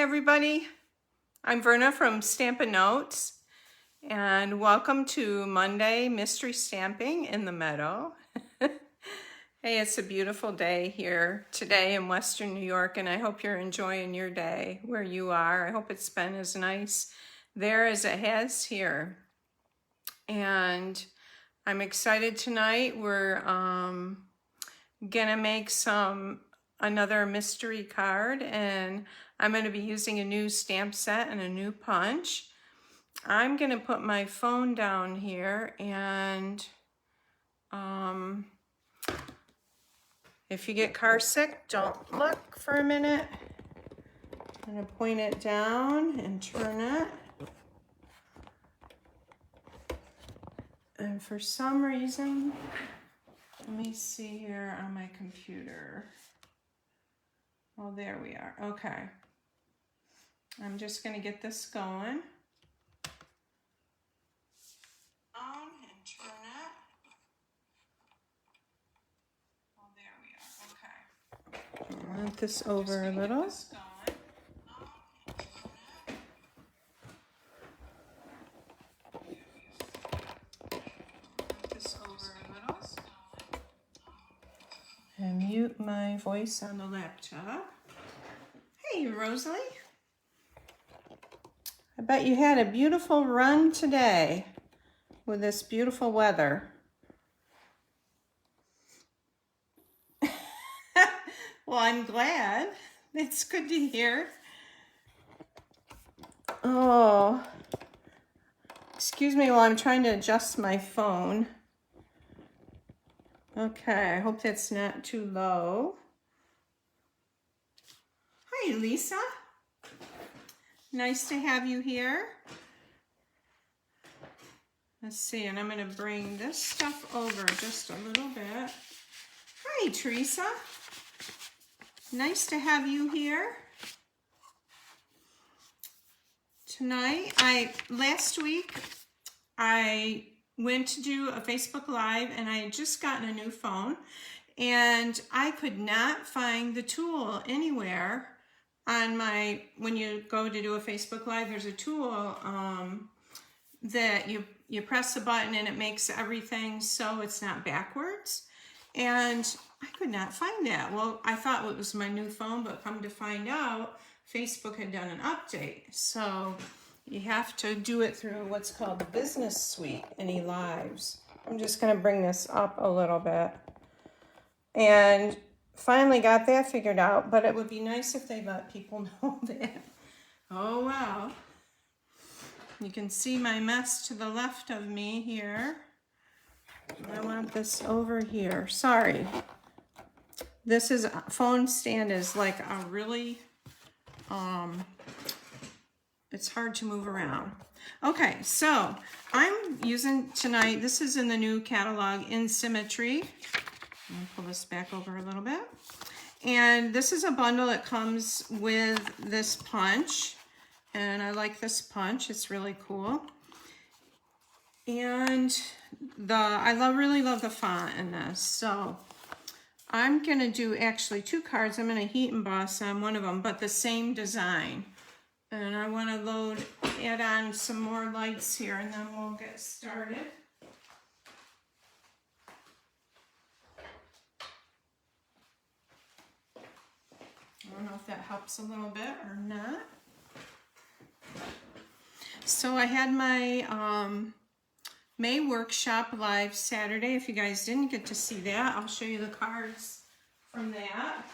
everybody. I'm Verna from Stamp-a-ratus, and welcome to Monday Mystery Stamping in the Meadow. Hey, it's a beautiful day here today in Western New York, and I hope you're enjoying your day where you are. I hope it's been as nice there as it has here. And I'm excited tonight. We're gonna make another mystery card, and I'm going to be using a new stamp set and a new punch. I'm going to put my phone down here, and if you get car sick, don't look for a minute. I'm going to point it down and turn it. And for some reason, let me see here on my computer. Oh, there we are. Okay. I'm just going to get this going. On and turn it. Oh, there we are. Okay. Move this over a little. And mute my voice on the laptop. Hey, Rosalie. I bet you had a beautiful run today with this beautiful weather. Well, I'm glad. It's good to hear. Oh, excuse me while I'm trying to adjust my phone. Okay, I hope that's not too low. Hi, Lisa. Nice to have you here. Let's see, and I'm going to bring this stuff over just a little bit. Hi, Teresa. Nice to have you here. Tonight, last week, I went to do a Facebook Live, and I had just gotten a new phone, and I could not find the tool anywhere on when you go to do a Facebook Live. There's a tool that you press a button and it makes everything so it's not backwards, and I could not find that. Well, I thought it was my new phone, but come to find out, Facebook had done an update, so you have to do it through what's called the Business Suite in eLives. I'm just going to bring this up a little bit. And finally got that figured out, but it would be nice if they let people know that. Oh, wow. You can see my mess to the left of me here. I want this over here. Sorry. This phone stand is like a really, it's hard to move around. Okay, so I'm using tonight, this is in the new catalog, In Symmetry. I'm gonna pull this back over a little bit. And this is a bundle that comes with this punch. And I like this punch, it's really cool. And I really love the font in this. So I'm gonna do actually two cards. I'm gonna heat emboss on one of them, but the same design. And I want to add on some more lights here, and then we'll get started. I don't know if that helps a little bit or not. So I had my May workshop live Saturday. If you guys didn't get to see that, I'll show you the cards from that.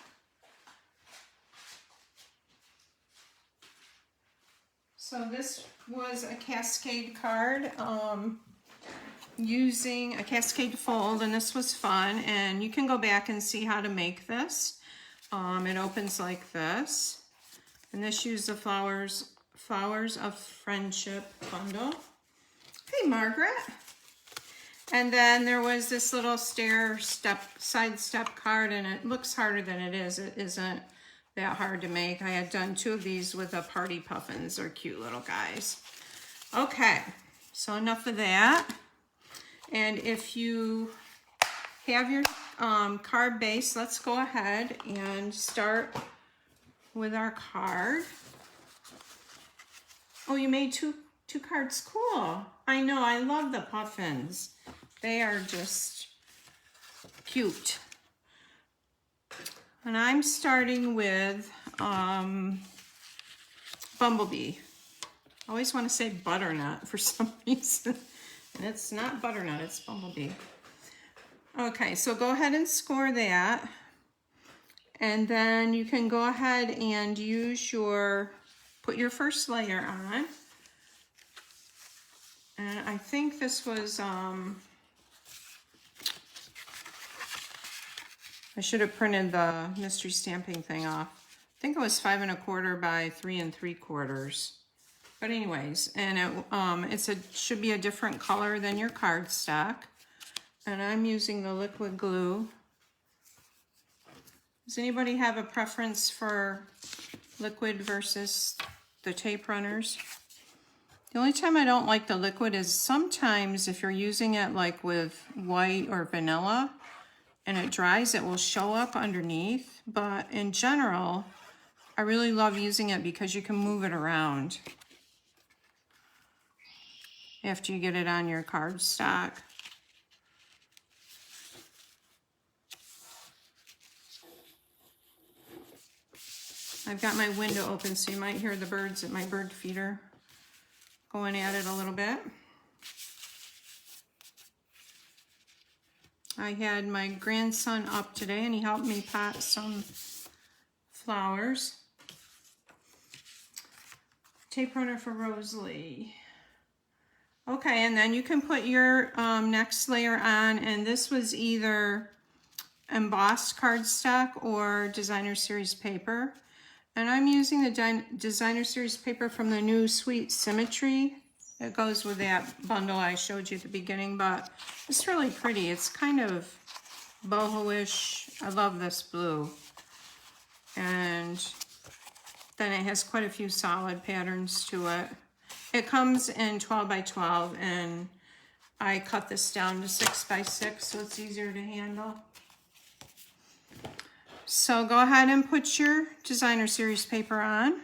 So this was a cascade card using a cascade fold, and this was fun, and you can go back and see how to make this. It opens like this, and this used the Flowers of Friendship bundle. Hey, Margaret. And then there was this little side step card, and it looks harder than it is. It isn't that hard to make. I had done two of these with the party puffins. They're cute little guys. Okay, so enough of that. And if you have your card base, let's go ahead and start with our card. Oh, you made two cards. Cool. I know. I love the puffins. They are just cute. And I'm starting with Bumblebee. I always want to say butternut for some reason. And it's not butternut, it's Bumblebee. Okay, so go ahead and score that. And then you can go ahead and use put your first layer on. And I think this was, I should have printed the mystery stamping thing off. I think it was 5 1/4 by 3 3/4. But anyways, and it should be a different color than your cardstock. And I'm using the liquid glue. Does anybody have a preference for liquid versus the tape runners? The only time I don't like the liquid is sometimes if you're using it like with white or vanilla and it dries, it will show up underneath. But in general, I really love using it because you can move it around after you get it on your cardstock. I've got my window open, so you might hear the birds at my bird feeder going at it a little bit. I had my grandson up today, and he helped me pot some flowers. Tape runner for Rosalie. Okay, and then you can put your next layer on, and this was either embossed cardstock or designer series paper. And I'm using the designer series paper from the new Sweet Symmetry. It goes with that bundle I showed you at the beginning, but it's really pretty. It's kind of boho-ish. I love this blue. And then it has quite a few solid patterns to it. It comes in 12 by 12, and I cut this down to 6 by 6, so it's easier to handle. So go ahead and put your designer series paper on.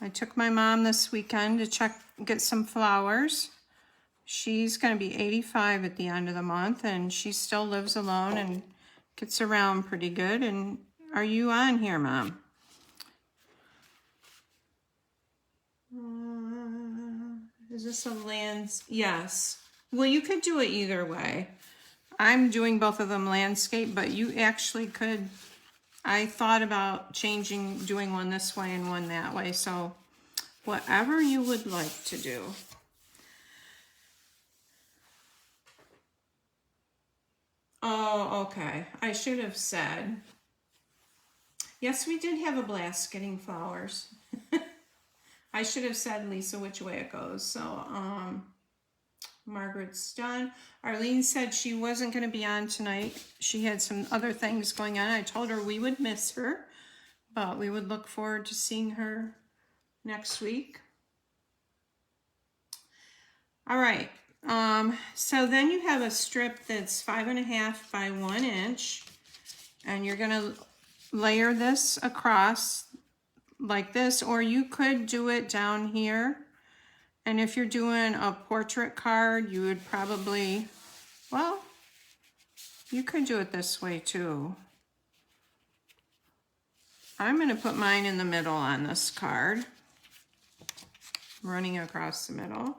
I took my mom this weekend to get some flowers. She's going to be 85 at the end of the month, and she still lives alone and gets around pretty good. And are you on here, Mom? Is this a lands? Yes. Well, you could do it either way. I'm doing both of them landscape, but you actually could. I thought about doing one this way and one that way. So whatever you would like to do. Oh, okay. I should have said. Yes, we did have a blast getting flowers. I should have said, Lisa, which way it goes. So, Margaret's done. Arlene said she wasn't going to be on tonight. She had some other things going on. I told her we would miss her, but we would look forward to seeing her next week. All right. So then you have a strip that's 5 1/2 by 1 inch, and you're going to layer this across like this, or you could do it down here. And if you're doing a portrait card, you would probably, well, you could do it this way too. I'm going to put mine in the middle on this card, running across the middle.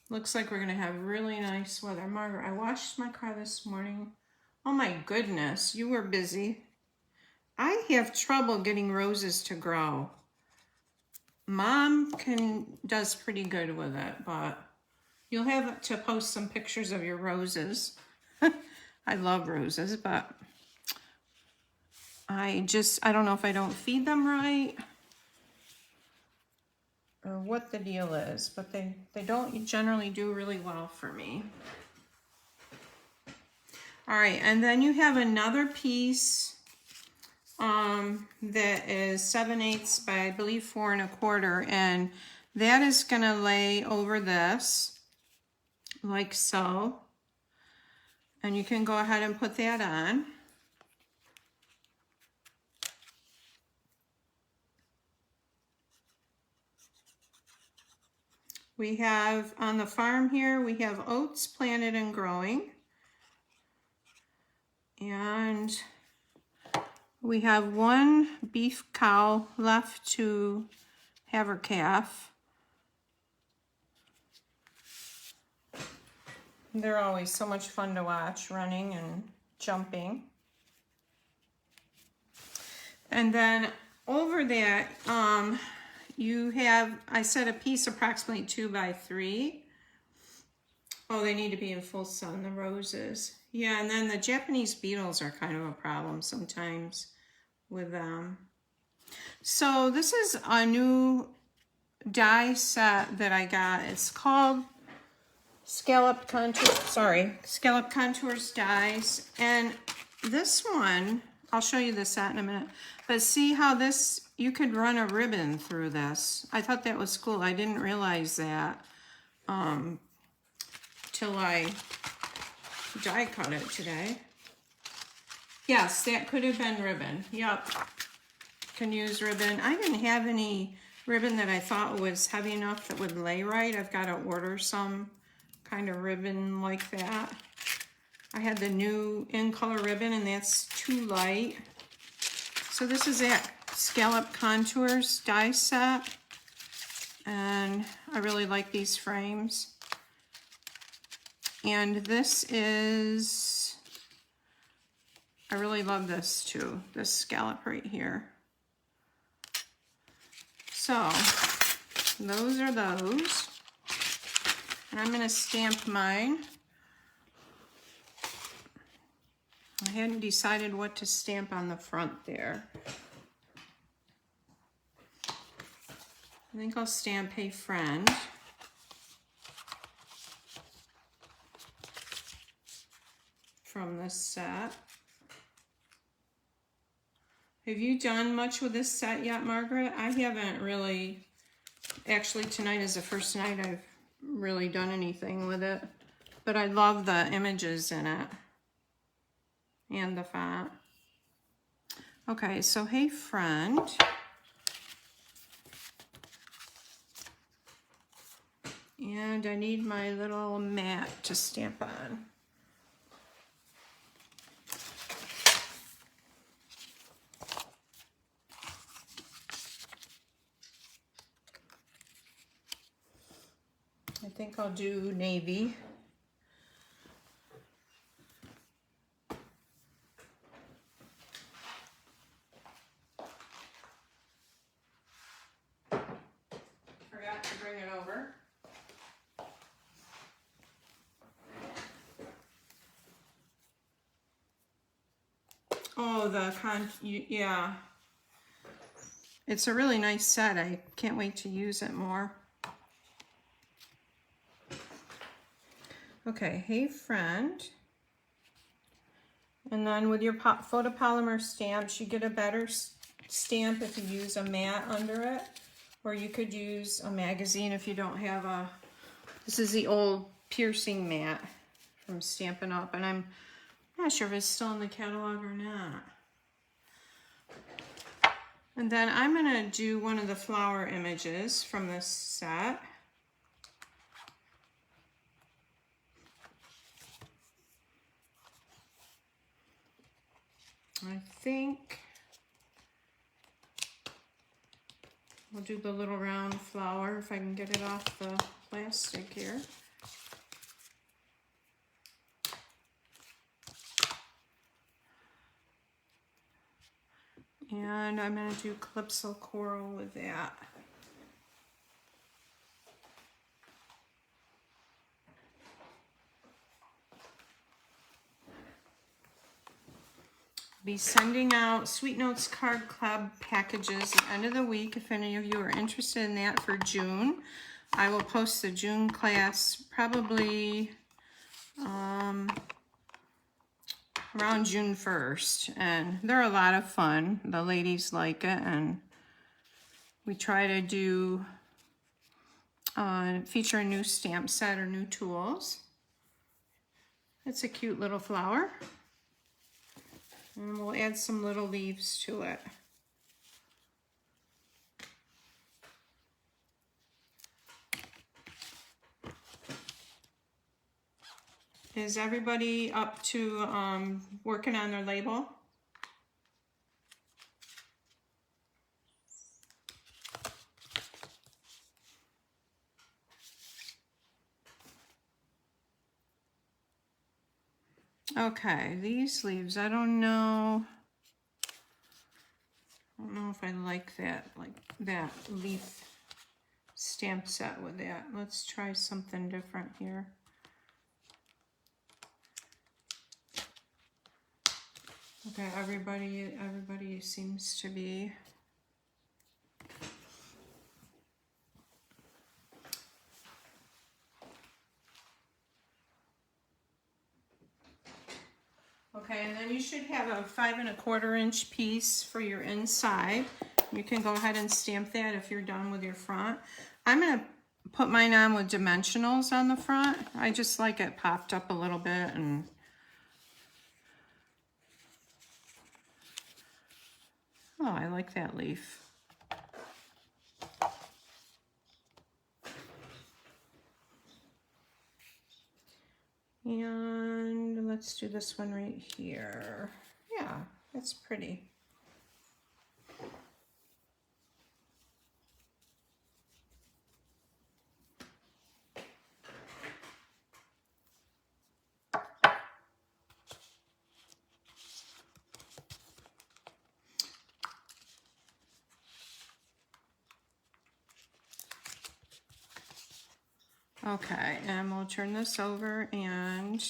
Looks like we're going to have really nice weather. Margaret, I washed my car this morning. Oh my goodness, you were busy. I have trouble getting roses to grow. Mom does pretty good with it, but you'll have to post some pictures of your roses. I love roses, but I don't know if I don't feed them right or what the deal is, but they don't generally do really well for me. All right, and then you have another piece that is 7/8 by, I believe, 4 1/4, and that is gonna lay over this like so. And you can go ahead and put that on. We have, on the farm here, we have oats planted and growing. And we have one beef cow left to have her calf. They're always so much fun to watch, running and jumping. And then over that, you have, I set a piece approximately 2 by 3. Oh, they need to be in full sun, the roses. Yeah, and then the Japanese beetles are kind of a problem sometimes with them. So this is a new die set that I got. It's called Scalloped Contours dies. And this one, I'll show you the set in a minute, but see how this, you could run a ribbon through this. I thought that was cool. I didn't realize that till I die cut it today. Yes, that could have been ribbon. Yep, can use ribbon. I didn't have any ribbon that I thought was heavy enough that would lay right. I've got to order some kind of ribbon like that. I had the new In Color ribbon and that's too light. So this is that Scalloped Contours die set. And I really like these frames. And this is, I really love this too, this scallop right here. So those are those. And I'm gonna stamp mine. I hadn't decided what to stamp on the front there. I think I'll stamp Hey Friend. From this set. Have you done much with this set yet, Margaret? I haven't really. Actually, tonight is the first night I've really done anything with it. But I love the images in it. And the font. Okay, so Hey Friend. And I need my little mat to stamp on. I think I'll do navy. Forgot to bring it over. Oh, yeah. It's a really nice set. I can't wait to use it more. Okay, Hey Friend. And then with your photopolymer stamps, you get a better stamp if you use a mat under it. Or you could use a magazine if you don't have a... This is the old piercing mat from Stampin' Up! And I'm not sure if it's still in the catalog or not. And then I'm going to do one of the flower images from this set. I think we'll do the little round flower if I can get it off the plastic here. And I'm going to do Calypso Coral with that. Be sending out Sweet Notes Card Club packages at the end of the week. If any of you are interested in that for June, I will post the June class probably around June 1st, and they're a lot of fun. The ladies like it, and we try to do feature a new stamp set or new tools. It's a cute little flower, and we'll add some little leaves to it. Is everybody up to working on their label? Okay, these leaves, I don't know if I like that leaf stamp set with that. Let's try something different here. Okay, everybody seems to be okay, and then you should have a 5 1/4 inch piece for your inside. You can go ahead and stamp that if you're done with your front. I'm gonna put mine on with dimensionals on the front. I just like it popped up a little bit, and oh, I like that leaf. And let's do this one right here. Yeah, that's pretty. Okay, and we'll turn this over, and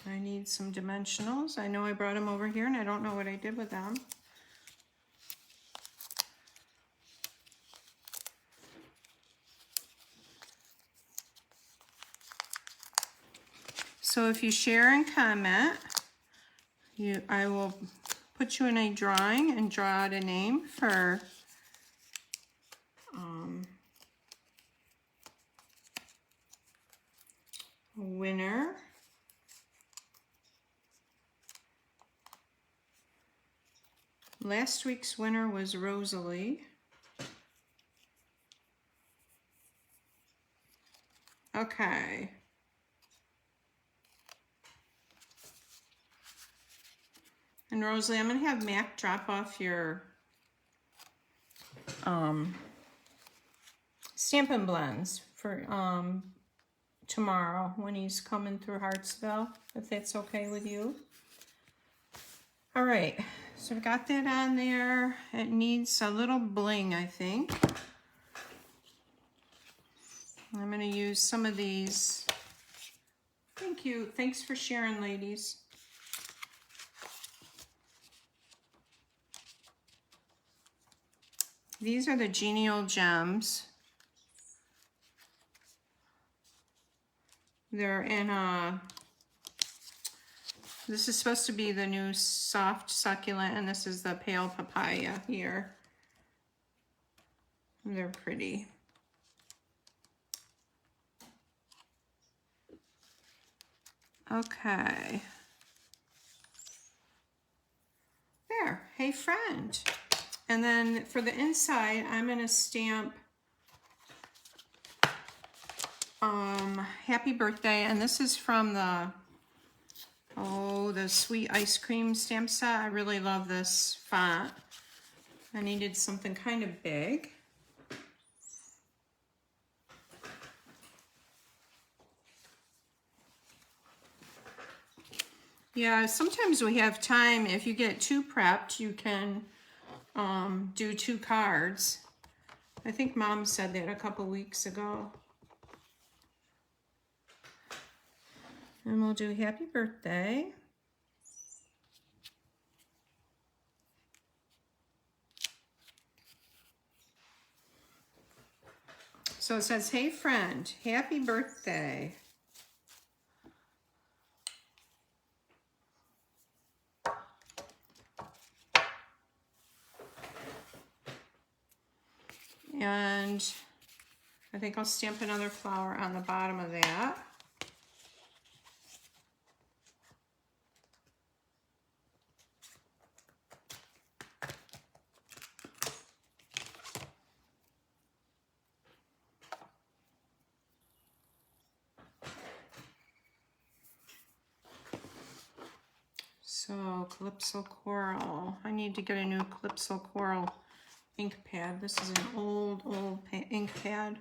I need some dimensionals. I know I brought them over here, and I don't know what I did with them. So if you share and comment, I will put you in a drawing and draw out a name for winner. Last week's winner was Rosalie. Okay. And Rosalie, I'm going to have Mac drop off your Stampin' Blends for tomorrow when he's coming through Hartsville, if that's okay with you. All right, so we got that on there. It needs a little bling, I think. I'm going to use some of these. Thank you. Thanks for sharing, ladies. These are the Genial Gems. They're in this is supposed to be the new soft succulent, and this is the pale papaya here. They're pretty. Okay. There, hey friend. And then for the inside, I'm going to stamp Happy Birthday. And this is from the Sweet Ice Cream stamp set. I really love this font. I needed something kind of big. Yeah, sometimes we have time. If you get too prepped, you can do 2 cards. I think Mom said that a couple weeks ago. And we'll do Happy Birthday. So it says, hey friend, happy birthday. And I think I'll stamp another flower on the bottom of that. So Calypso Coral. I need to get a new Calypso Coral ink pad. This is an old ink pad.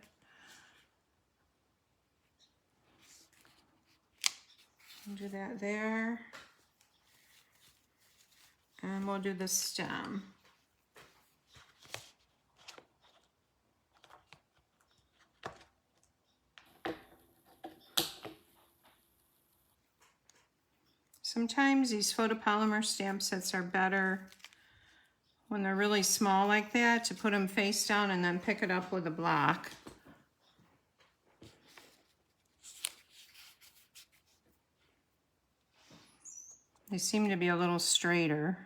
I'll do that there. And we'll do the stem. Sometimes these photopolymer stamp sets are better when they're really small like that, to put them face down and then pick it up with a block. They seem to be a little straighter.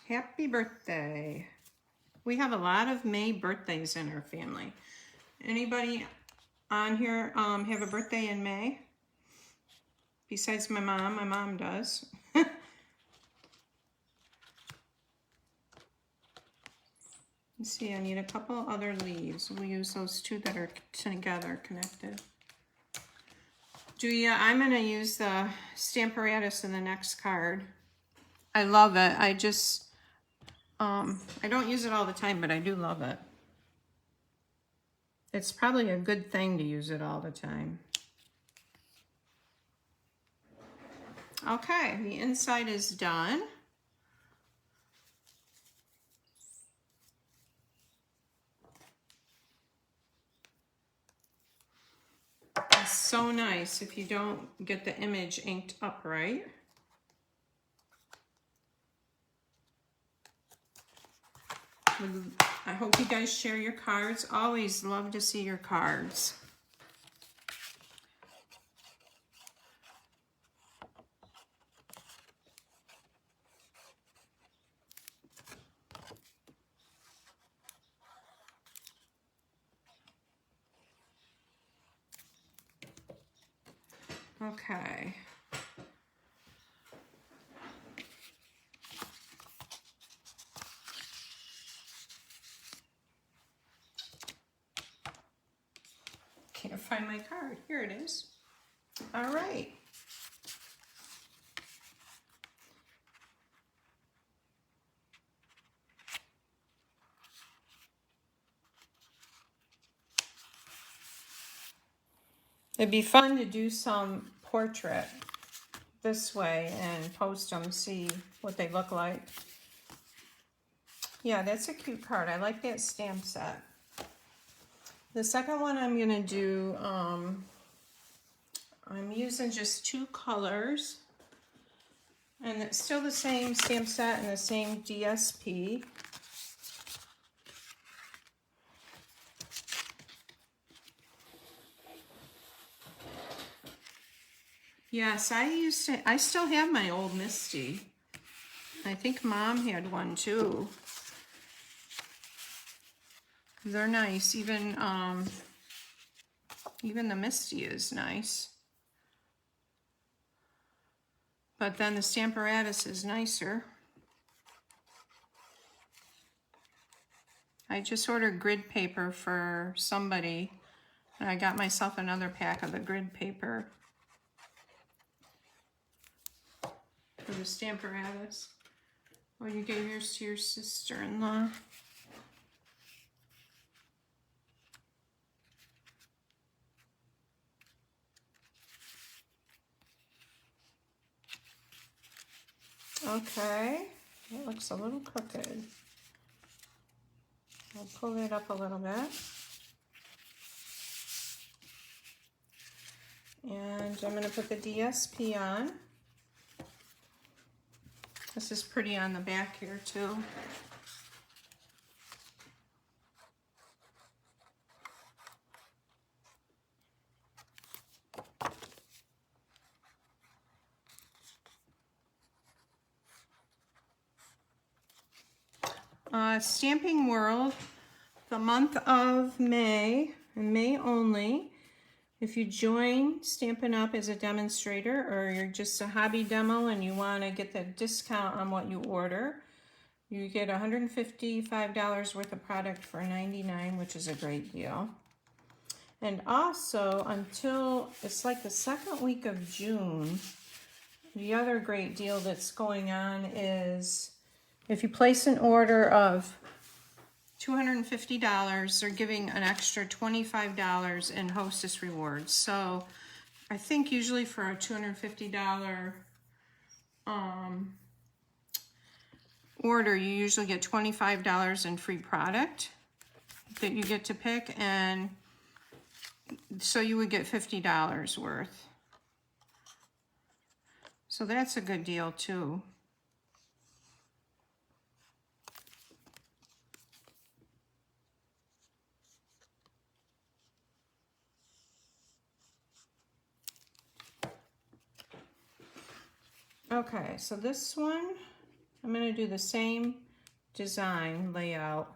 Happy birthday. We have a lot of May birthdays in our family. Anybody on here have a birthday in May? Besides my mom does. Let's see, I need a couple other leaves. We'll use those two that are together, connected. I'm gonna use the Stamp-a-ratus in the next card. I love it. I just, I don't use it all the time, but I do love it. It's probably a good thing to use it all the time. Okay, the inside is done. It's so nice if you don't get the image inked up right. I hope you guys share your cards. Always love to see your cards. Okay. Can't find my card. Here it is. All right. It'd be fun to do some portrait this way and post them, see what they look like. Yeah, that's a cute card. I like that stamp set. The second one I'm gonna do, I'm using just 2 colors, and it's still the same stamp set and the same DSP. Yes, I still have my old Misty. I think Mom had one too. They're nice. Even the Misty is nice. But then the Stamp-a-ratus is nicer. I just ordered grid paper for somebody, and I got myself another pack of the grid paper for the Stamp-a-ratus. Oh, you gave yours to your sister-in-law. Okay, it looks a little crooked. I'll pull it up a little bit. And I'm going to put the DSP on. This is pretty on the back here too. Stamping World, the month of May, and May only. If you join Stampin' Up! As a demonstrator, or you're just a hobby demo and you want to get the discount on what you order, you get $155 worth of product for $99, which is a great deal. And also, until it's like the second week of June, the other great deal that's going on is if you place an order of $250, they're giving an extra $25 in Hostess rewards. So I think usually for a $250 order, you usually get $25 in free product that you get to pick, and so you would get $50 worth. So that's a good deal too. Okay, so this one, I'm going to do the same design layout.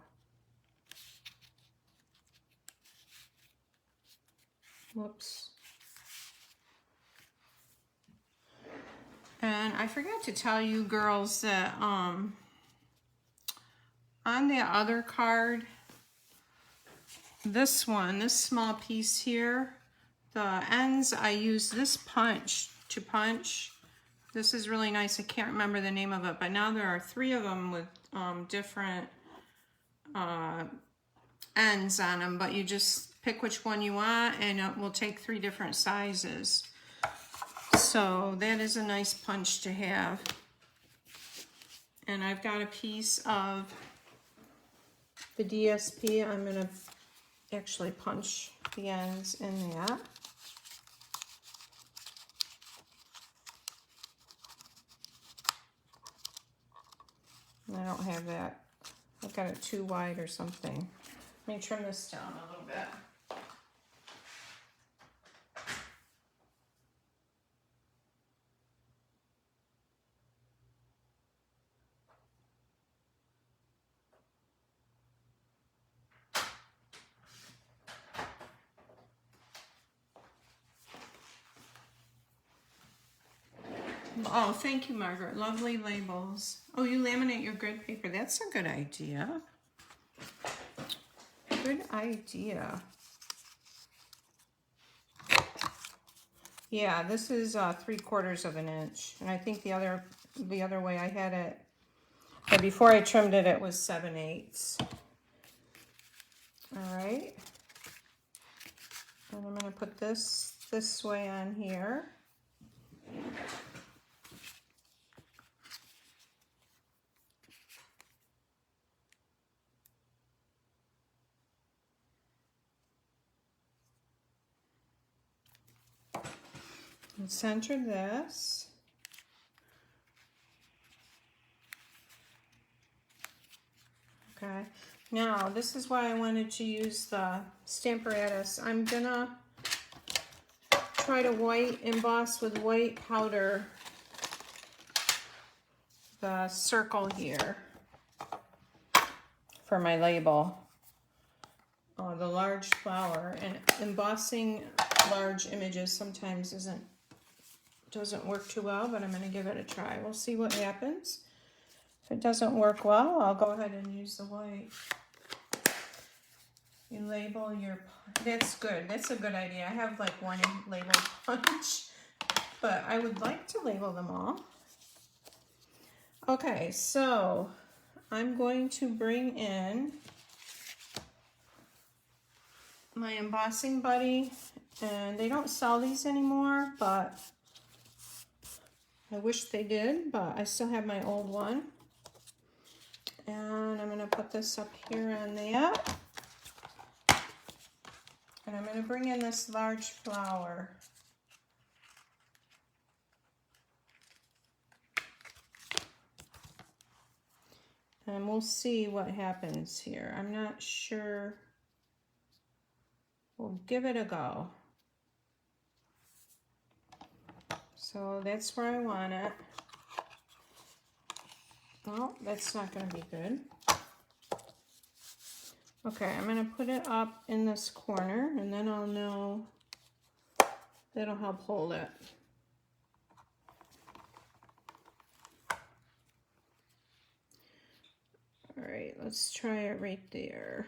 Whoops. And I forgot to tell you girls that on the other card, this one, this small piece here, the ends, I use this punch to punch. This is really nice. I can't remember the name of it, but now there are 3 of them with different ends on them, but you just pick which one you want and it will take 3 different sizes. So that is a nice punch to have. And I've got a piece of the DSP. I'm going to actually punch the ends in that. I don't have that. I've got it too wide or something. Let me trim this down a little bit. Oh, thank you, Margaret. Lovely labels. Oh, you laminate your grid paper. That's a good idea. Good idea. Yeah, this is 3/4 of an inch, and I think the other way I had it, but before I trimmed it, it was 7/8. All right, and I'm going to put this way on here. And center this. Okay, now this is why I wanted to use the Stamp-a-ratus. I'm gonna try to white emboss with white powder the circle here for my label. The large flower, and embossing large images sometimes doesn't work too well, but I'm going to give it a try. We'll see what happens. If it doesn't work well, I'll go ahead and use the white. You label your, that's good. That's a good idea. I have like one label punch, but I would like to label them all. Okay, so I'm going to bring in my embossing buddy, and they don't sell these anymore, but I wish they did, but I still have my old one. And I'm going to put this up here on that. And I'm going to bring in this large flower. And we'll see what happens here. I'm not sure. We'll give it a go. So that's where I want it. Well, that's not going to be good. Okay, I'm gonna put it up in this corner and then I'll know, that'll help hold it. All right, let's try it right there.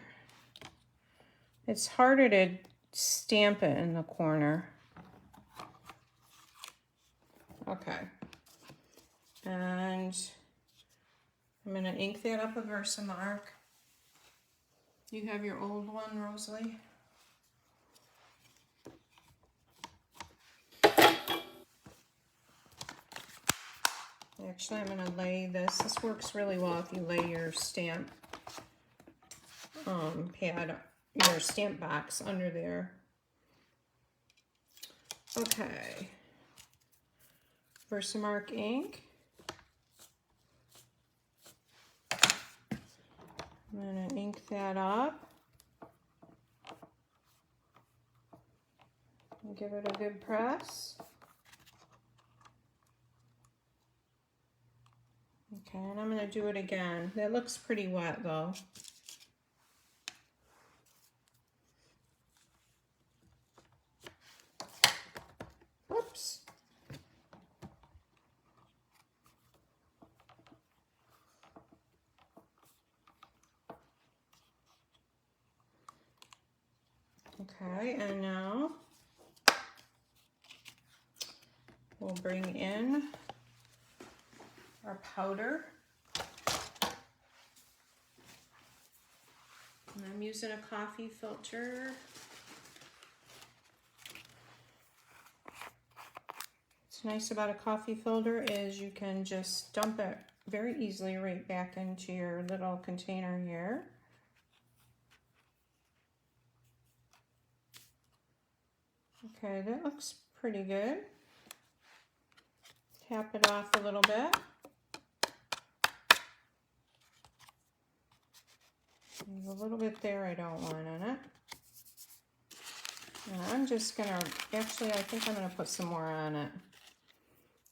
It's harder to stamp it in the corner. Okay. And I'm gonna ink that up a Versamark. You have your old one, Rosalie? Actually, I'm gonna lay this. This works really well if you lay your stamp pad, your stamp box under there. Okay. Versamark ink. I'm gonna ink that up. And give it a good press. Okay, and I'm gonna do it again. That looks pretty wet though. Whoops. Okay, and now we'll bring in our powder. And I'm using a coffee filter. What's nice about a coffee filter is you can just dump it very easily right back into your little container here. Okay, that looks pretty good. Tap it off a little bit. There's a little bit there I don't want in it. And I'm just gonna, actually I think I'm gonna put some more on it.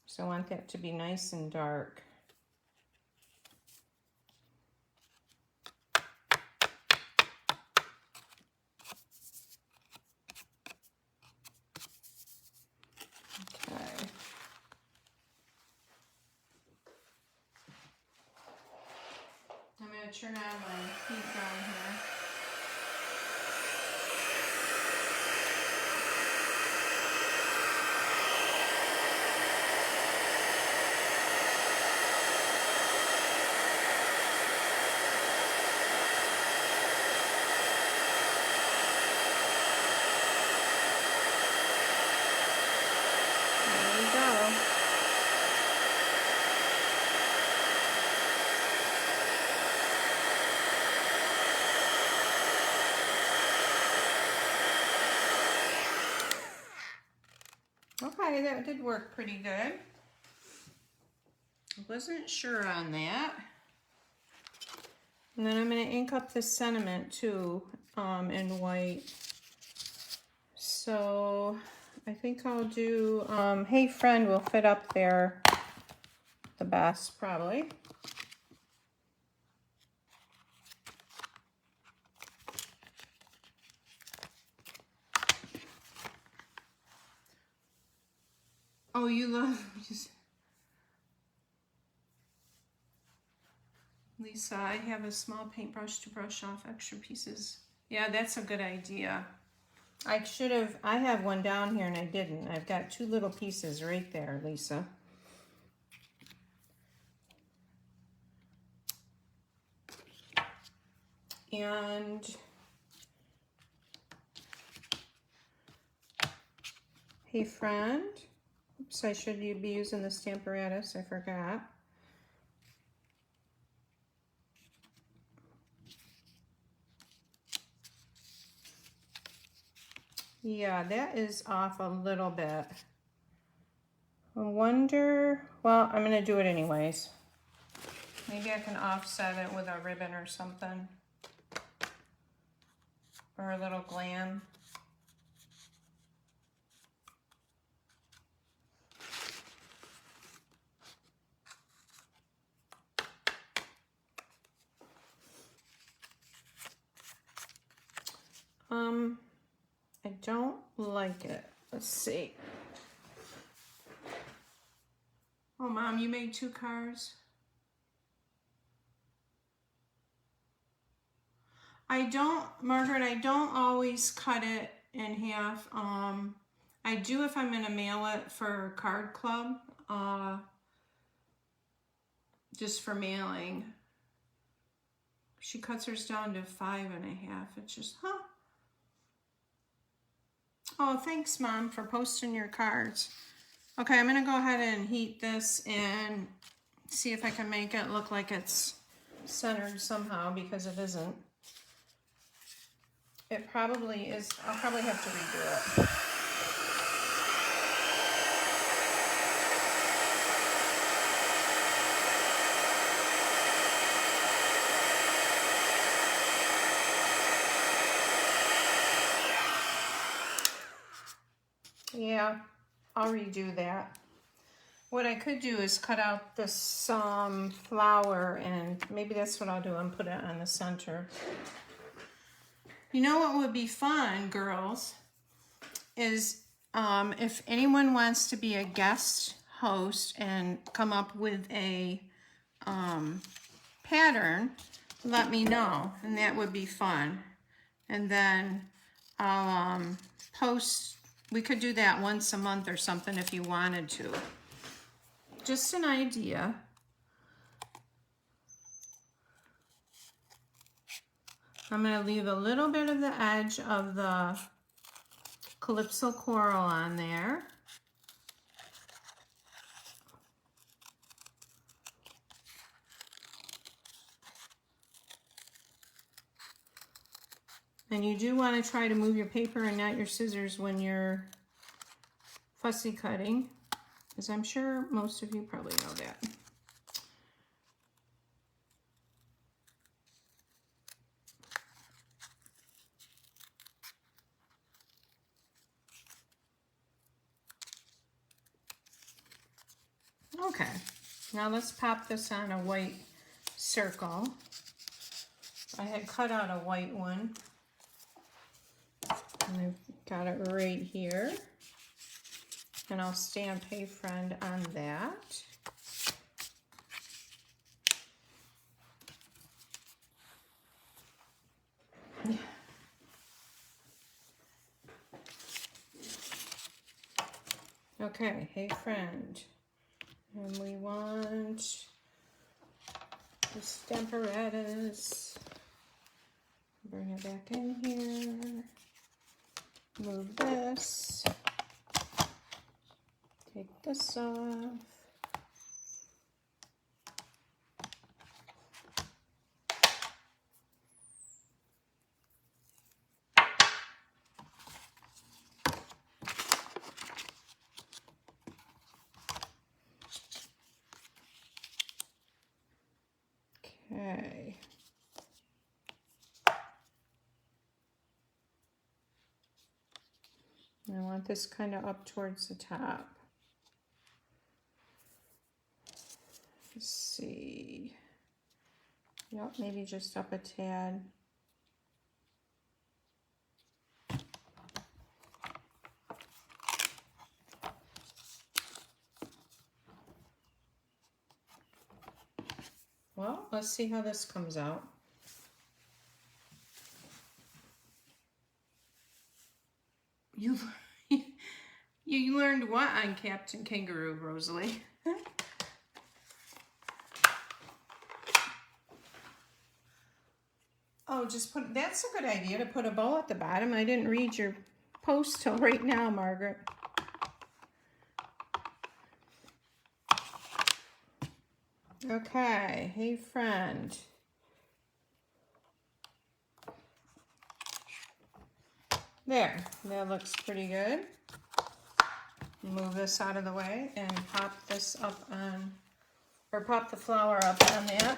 So I want that to be nice and dark. Okay. I'm gonna turn on my heat gun here. Okay, that did work pretty good. I wasn't sure on that. And then I'm going to ink up the sentiment too in white. So I think I'll do, Hey Friend will fit up there the best probably. Oh, you love, Lisa, I have a small paintbrush to brush off extra pieces. Yeah, that's a good idea. I have one down here and I didn't. I've got two little pieces right there, Lisa. And Hey Friend. Oops, I should be using the Stamp-a-ratus, I forgot. Yeah, that is off a little bit. I wonder, well, I'm gonna do it anyways. Maybe I can offset it with a ribbon or something. Or a little glam. I don't like it. Let's see. Oh, Mom, you made 2 cards? Margaret, I don't always cut it in half. I do if I'm gonna mail it for card club, just for mailing. She cuts hers down to 5 1/2. It's just, huh? Oh, thanks, Mom, for posting your cards. Okay, I'm gonna go ahead and heat this and see if I can make it look like it's centered somehow, because it isn't. It probably is. I'll probably have to redo it. Yeah, I'll redo that. What I could do is cut out this flower, and maybe that's what I'll do and put it on the center. You know what would be fun, girls, is if anyone wants to be a guest host and come up with a pattern, let me know, and that would be fun. And then I'll post. We could do that once a month or something if you wanted to. Just an idea. I'm going to leave a little bit of the edge of the Calypso Coral on there. And you do want to try to move your paper and not your scissors when you're fussy cutting, because I'm sure most of you probably know that. Okay, now let's pop this on a white circle. I had cut out a white one, and I've got it right here. And I'll stamp "Hey Friend" on that. Okay, "Hey Friend." And we want the Stamp-a-ratus. Bring it back in here. Move this. Take this off. Okay. And I want this kind of up towards the top. Let's see. Yep, maybe just up a tad. Well, let's see how this comes out. You learned what on Captain Kangaroo, Rosalie? Oh, just put, that's a good idea to put a bow at the bottom. I didn't read your post till right now, Margaret. Okay, "Hey Friend." There, that looks pretty good. Move this out of the way and pop this up on, or pop the flower up on that.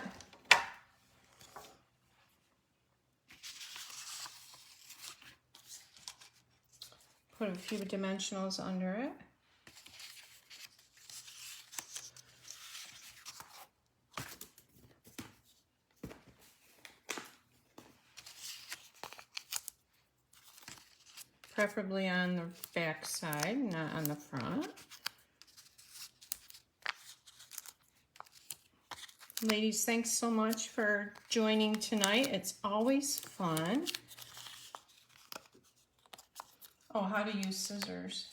Put a few dimensionals under it. preferably on the back side, not on the front. Ladies, thanks so much for joining tonight. It's always fun. Oh, how to use scissors.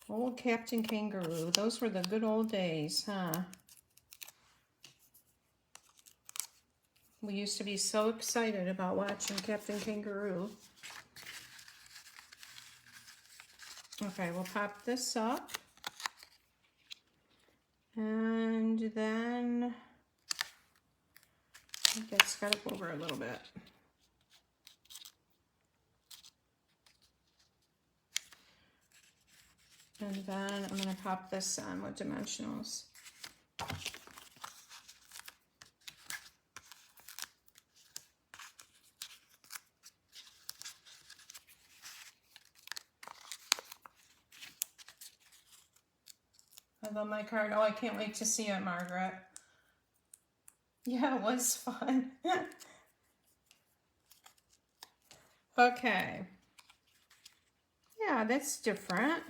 Old Captain Kangaroo. Those were the good old days, huh? We used to be so excited about watching Captain Kangaroo. Okay, we'll pop this up. And then I think it's got to go over a little bit. And then I'm going to pop this on with dimensionals. I love my card. Oh, I can't wait to see it, Margaret. Yeah, it was fun. Okay. Yeah, that's different.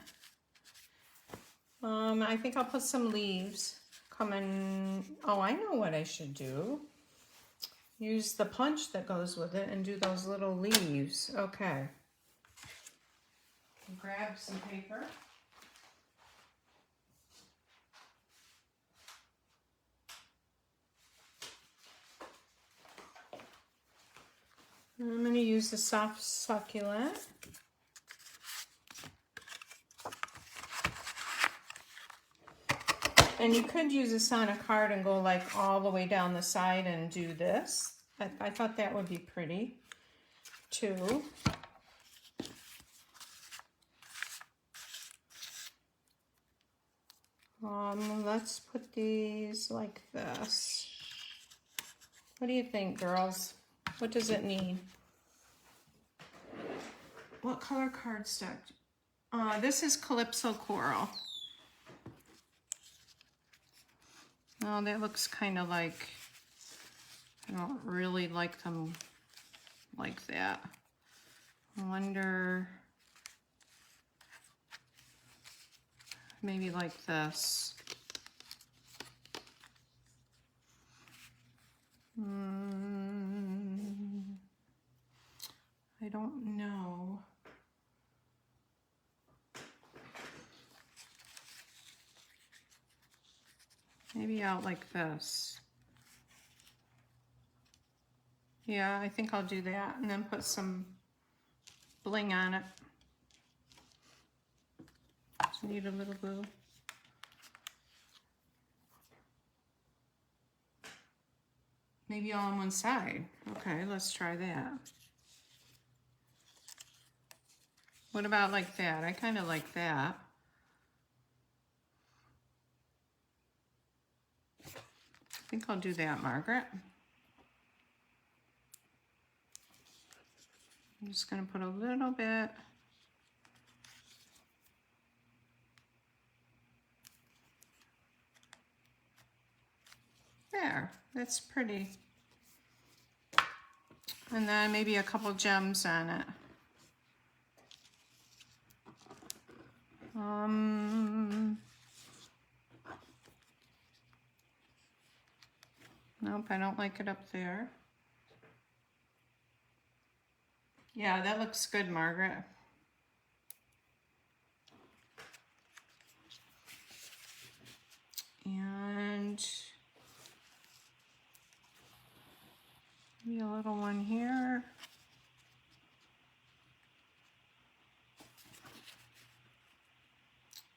I think I'll put some leaves coming. Oh, I know what I should do. Use the punch that goes with it and do those little leaves. Okay. Grab some paper. I'm going to use the soft succulent. And you could use this on a card and go like all the way down the side and do this. I thought that would be pretty too. Let's put these like this. What do you think, girls? What does it need? What color cardstock? This is Calypso Coral. Oh, that looks kind of like, I don't really like them like that. I wonder, maybe like this. I don't know. Maybe out like this. Yeah, I think I'll do that and then put some bling on it. Just need a little glue. Maybe all on one side. Okay, let's try that. What about like that? I kind of like that. I think I'll do that, Margaret. I'm just going to put a little bit. There, that's pretty. And then maybe a couple gems on it. Nope, I don't like it up there. Yeah, that looks good, Margaret. And maybe a little one here.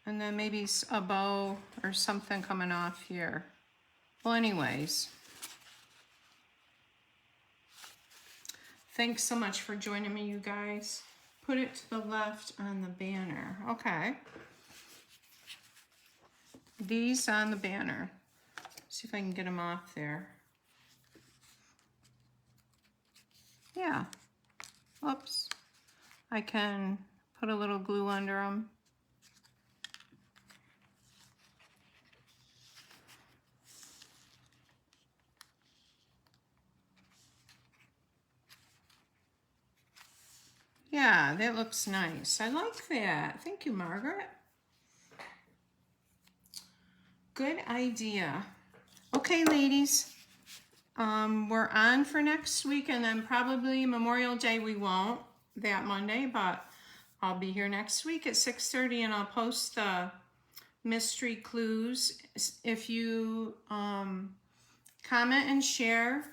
And then maybe a bow or something coming off here. Well, anyways. Thanks so much for joining me, you guys. Put it to the left on the banner. Okay. These on the banner. See if I can get them off there. Yeah. Oops. I can put a little glue under them. Yeah, that looks nice. I like that. Thank you, Margaret. Good idea. Okay, ladies. We're on for next week, and then probably Memorial Day we won't that Monday, but I'll be here next week at 6:30, and I'll post the mystery clues. If you comment and share,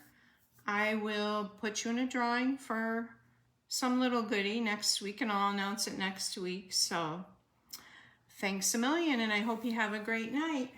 I will put you in a drawing for some little goodie next week, and I'll announce it next week. So thanks a million, and I hope you have a great night.